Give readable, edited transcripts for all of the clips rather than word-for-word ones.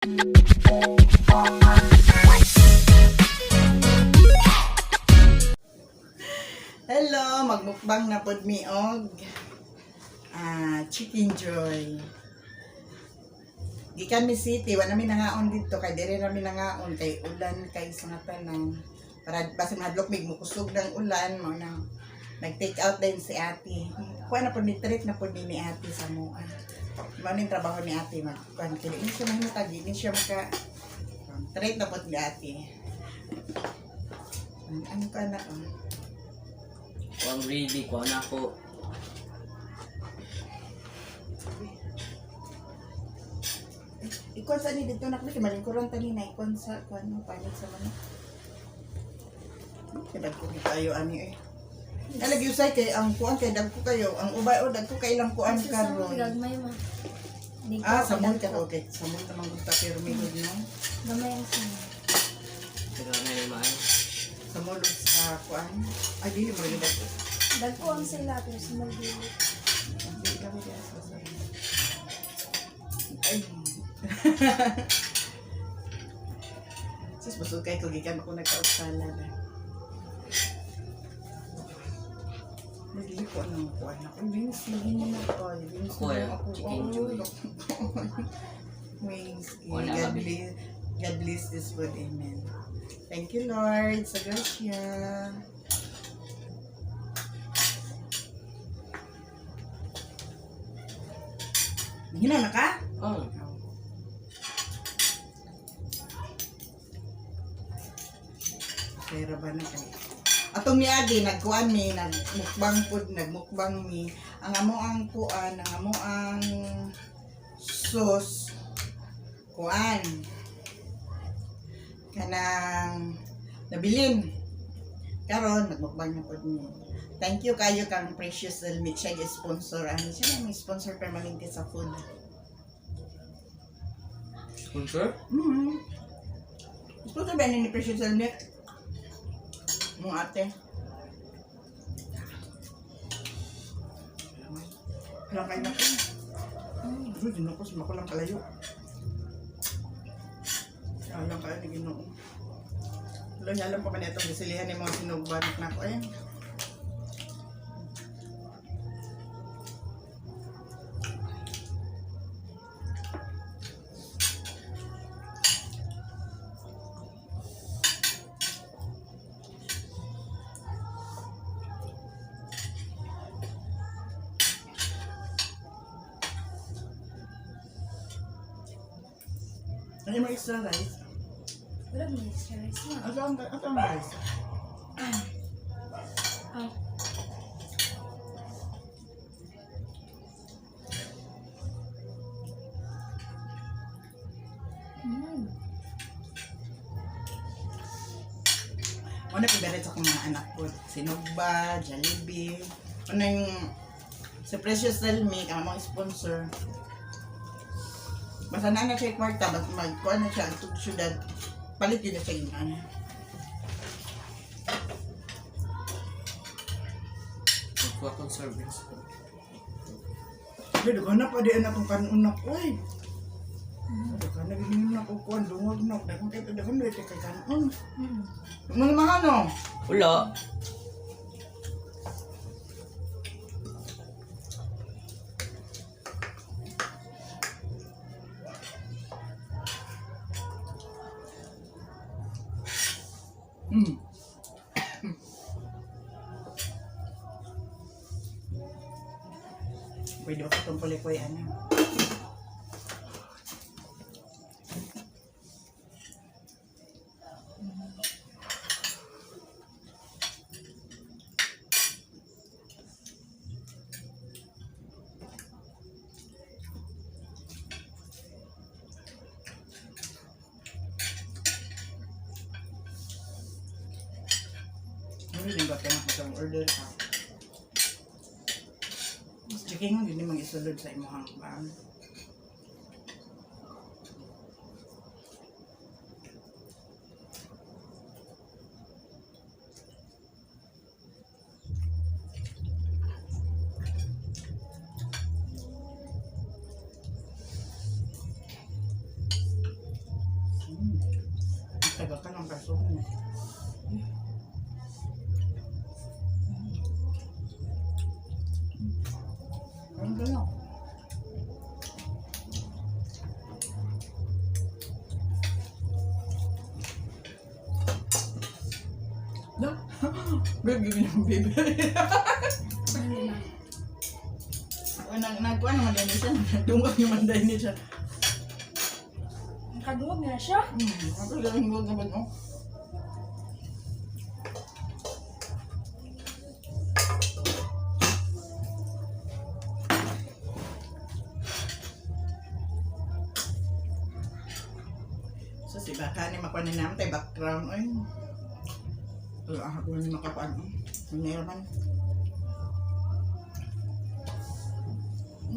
Hello, magmukbang na pod mi og chicken joy. Gikan mi city, wala mi nangaon dito kay dire ra mi nangaon kay ulan kay sa tanan. Para basta mahadlok mig mukusog ng ulan mo na nag-take out din si ate. Kuha na pod ni treat na pod ni ate sa mua. Mao ning trabaho ni ate magkuan kini siya mahimutag ni siya maka treat na pod ni ate. Ano ka na Kuang ready, kuang ako. Ikon sa ni dito nak ni malingkuran tani na ikon sa kuan mo panit sa manok. Kada ko tayo ani eh. Nalagi usay kay ang kuan kay dagko kayo, ang ubay o dagko kay ilang kuan karon. Gagmay ma. Samon ka okay. Samon naman gud ta pero may good no. Gamay ang sama. Pero na ni maayo. Samon sa kuan. Ay dili mo rin dagko. Dagko ang sila pero sa magdili. Dili kami diya sa sa. Ay. Sus busog kay ko gikan ako nagkausala na. Hindi ko anong kuan ako. Wings, hindi mo na to. Wings Ako eh, chicken joy. Wings. Wala God kami. bless, God bless this food. Amen. Thank you, Lord. Sa grasya. Hina na ka? Oh. Pero ba na kayo? Atong niagi nagkuan mi nagmukbang mi ang amo ang kuan ang amo ang sauce kuan kanang nabilin karon nagmukbang na pod mi. Thank you kayo kang Precious Elmit siya sponsor siya may sponsor permanente sa food. Sponsor? Sponsor ba ni Precious Elmit? Mo ate. Kailan kayo na ko? Pero ginoo sa makulang kalayo. Kailan kayo ni ginoo. Wala niya alam pa man itong gisilihan ni mga sinugbanik na ko. Ayan. Ano yung mga extra rice? Wala mo extra rice na. Ito ang rice. Ah. Ano yung favorite sa mga anak ko? Sinugba, Jollibee. Ano yung sa Precious Elmit, ang mga sponsor. Basta na siya kwarta, magkuha na siya, ang syudad, palit yun na siya yung ano. Magkuha kong service. Pero doon na pa di anak kong kanunak, uy. Doon na gininom na ko kuhan, dungog na, dahil kung kayo doon na kay kanon. Mo naman ano? Wala. Pwede ba itong kulikoy ano? Ano din ba ito na itong order ka? Checking mo, hindi mag-isulod sa imuhang bang. Taga ka ng kaso. Ang gano'n. No? Babe, give me ng baby. Hindi na. Nagkuhan naman din siya. Dungag naman din siya. Nakadungog na siya. Ako lang huwag naman mo. So si baka ni makuha naman tayo background. Ay. Wala ako ni makakuha. Mayroon.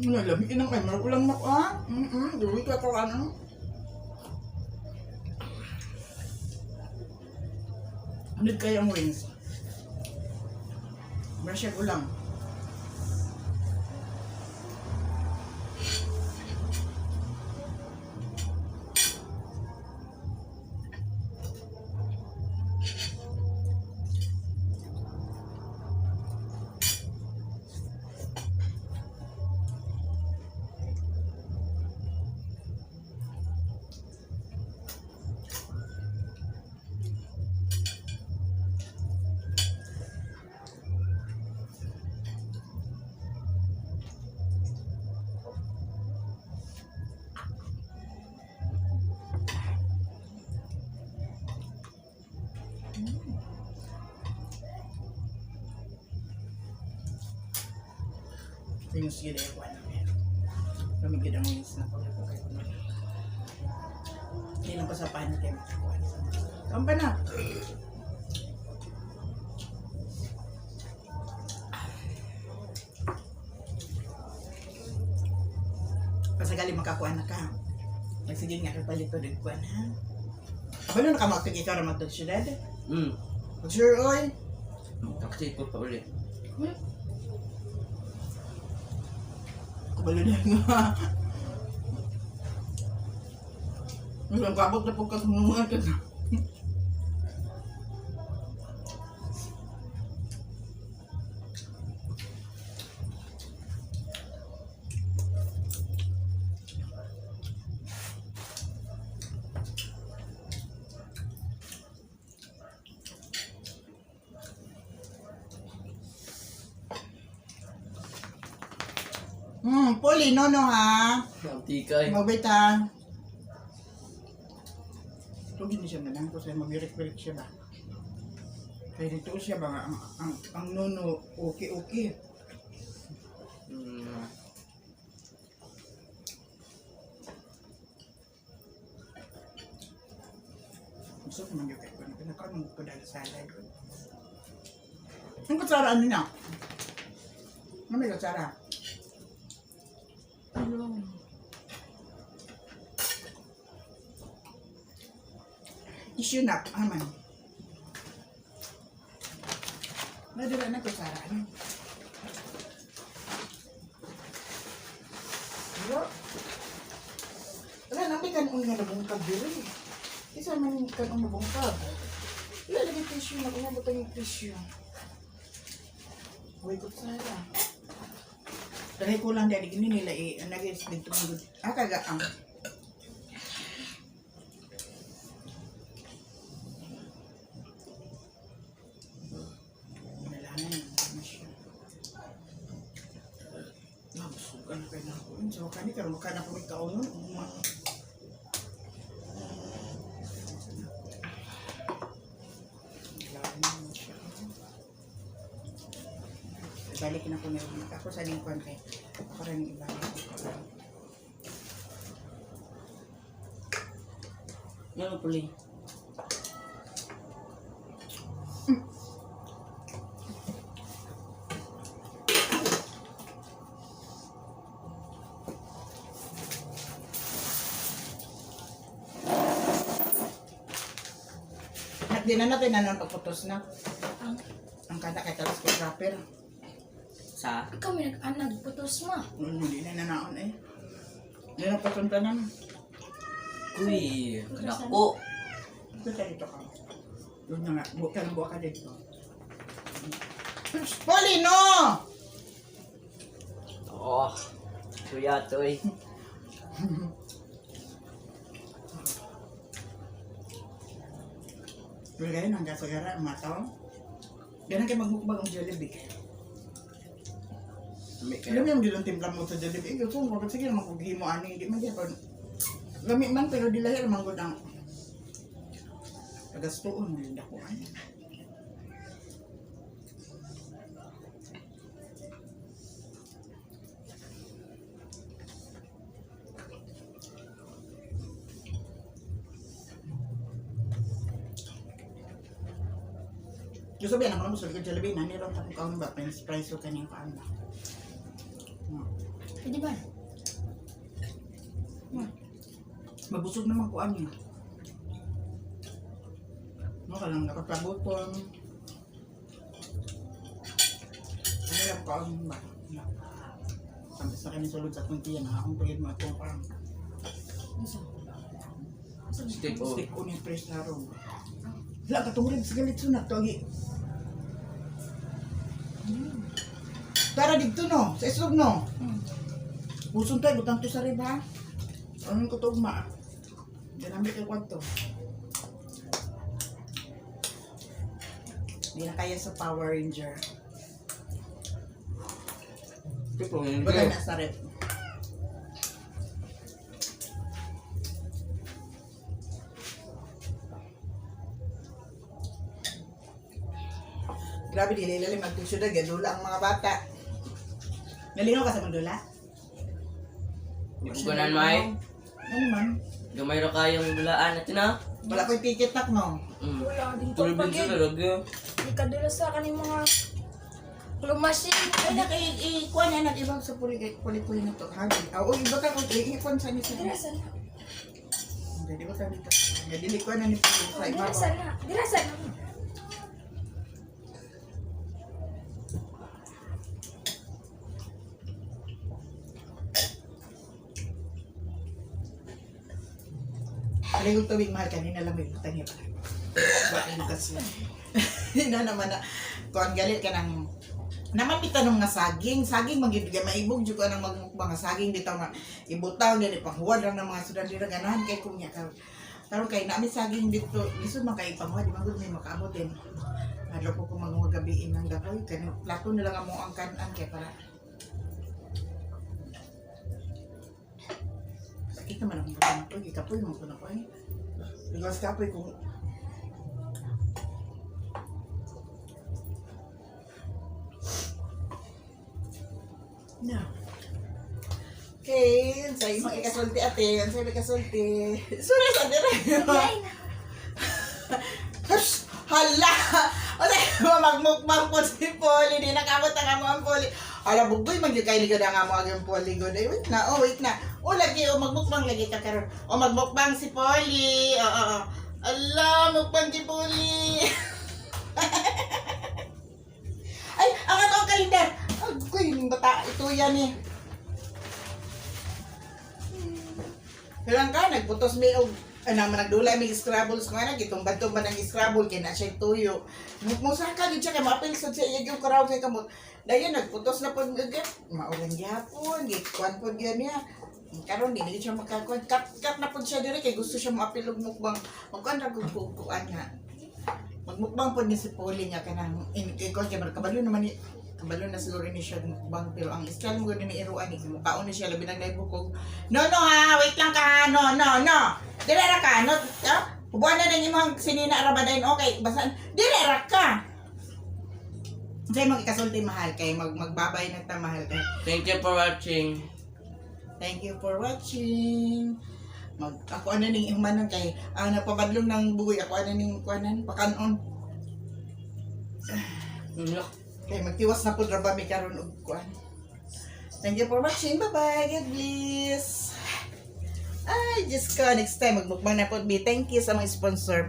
Lalamiin ang camera ko lang makuha. Duli ka ito ano. Anod kayang wings. Brasya ko lang. Things yun eh, wala na. Pamigid ang wings na pala ko kayo. Hindi lang pa sa paano kayo makakuha. Kampa na! Pasagali makakuha na ka. Magsigil nga ka palito din kuha na ha. Abalo na ka magpig ikaw na magtagsyudad? Sure, oy! Taksi ko pa ulit. Kabalo na nga. Masang kabot na po kasunungan ka na. Puli, no, ha? Mantika eh. Magbita. Ito gini siya na lang ko sa'yo, mag-birik-birik siya ba? Kaya dito siya ba, ang nono, okay. Gusto ko man yung kahit ko, pinakaroon ko dahil sa salad. Ang kutsara, ano na? Ano may kutsara? Tissue na, aman. Nadira na kutsara, ano? Diba? Wala, namin kanon nga nabungkag diri. Isa man kanon nabungkag. Wala, lagi tissue na, kung nabutang yung tissue. Huwag kutsara. Dahil ko lang dahil gini nila nag-is dito ng kagaang. Nalaman na siya. Mabsugan na kayo na ako. So, kani karoon ka na po ikaw nun. Balik na ko na rin. Ako sa lingkuan kay ako rin ibalik ko. Ano puli? Di na natin nanon pagputos na. Ang Ang kada kay talas kay rapper. Sa? ikaw may nag-anag, putos ma. Hindi na nanaon eh. Hindi na pasunta na. Kuy, kadako. Doon ka dito ka. Doon na nga. Buka ka dito. Poli, no! Oo. Kuya, toy. Pero ngayon, hanggang sa gara, mataw. Ganun kayo magmukbang ang Jollibee. Alam mo yung dilong timpla mo sa Jollibee. Ikaw kung bakit sige naman kung himo ani, hindi man diya. Gamit man, pero di lahir man gud ang tagastuon mo yung dakuan. Yung sabihan ako naman sa likod Jollibee, nanilang tapong kaon ba? Price ko kanyang kaan ba? Pwede ba? Mabusog naman ko niya. No, kalang nakapabuton. Ano lang kaon ba? Sampai sa kanya sulod sa kuntiyan, akong pagid mo itong parang Isa. Stick o. stick ko niya press na ron. Wala, katungulid sa galit sunat to. Tara dito no, sa islog no. Pusong tayo, butang to sa riba. Anong ko tugma? Dinamit yung kwanto. Hindi na kaya sa Power Ranger. Stick o. Hindi. Wala na sa rep. Grabe, dili-lili mag-tusyo na, gadula ang mga bata. Nalinaw ka sa mandula? Hindi ko ganan, May. Ano man? Gamay ra kayong bulaan natin, ha? Wala ko'y ticket nak, no? Wala dito Tulog pag din sila, lagi. Di ka dula sa kaning mga lumasin. Ay, ikuha na ibang sa puli-puli na to. Hagin. O, iba ka kung iipon sa nisa. Dirasan na. Hindi ba ka dito? Dili ko na ni puli sa iba. Dirasan na. Dirasan na. Aling yung tubig mahal kanina lang may butang niya pa. Bakit kasi? Hindi na naman na. Kung ang galit ka ng naman may tanong nga saging magibigay maibog jud ka nang magmukbang nga saging dito nga ibutaw dili panghuwad lang ng mga sudan dira ganahan kay kung nya karon kay naami saging dito lisod man kay panghuwad di man gud may makaabot din. Adlaw ko mga gabi nang gaboy kani plato nila nga mo ang kanan kay para sakit naman ang mga ko gikapoy mo ko na ko ay. Iwas kapoy kung na. Okay, sa imong ikasulti ate, ang sabi kasulti. Sorry sa dire. Hush! Hala! O sa magmukbang po si Polly, di nakamot ang amo ang Polly. Ala bugoy man gyud kay ligod ang amo ang Polly god. Ay wait na. O lagi o magmukbang lagi ka karon. O magmukbang si Polly. Oo. Ala, mukbang si Polly. Ay, ang atong kalendar. Agoy, yung bata, ito yan eh. Kailan ka, nagputos may naman nagdula may scrabbles ko nga, gitumbad-tumbad ng scrabble, kaya na siya tuyo. Musaka din siya, kaya mapilsod siya, iya yung karaw kay kamot. Dahil nagputos na po, maulang gyapon, gitkuan po yan niya. Karon hindi siya makakuan, cut na po siya dire, kaya gusto siya mapilog mukbang. Magkuan na kukuan nga. Magmukbang po ni si Polly nga kanang ikon kay kabalo naman ni kabalo na siguro ni siya mukbang pero ang style mo gani ni iruan ni mukaon ni siya labi nang naibukog. No ha, wait lang ka. No. Dire ra ka. No. Buwan na nang imong sinina ra ba dayon okay basta dire ra ka. Say mo ikasulti mahal kay magbabay na ta mahal kay. Thank you for watching. Thank you for watching. Ako ano ning ihumanan kay nagpabadlong ng bugoy ako ano ning kuanan pakanon. Kay magtiwas na pud ra ba mi karon og kuan. Thank you for watching. Bye-bye. God bless. Ay, just ka next time magmukbang na po. Thank you sa mga sponsor.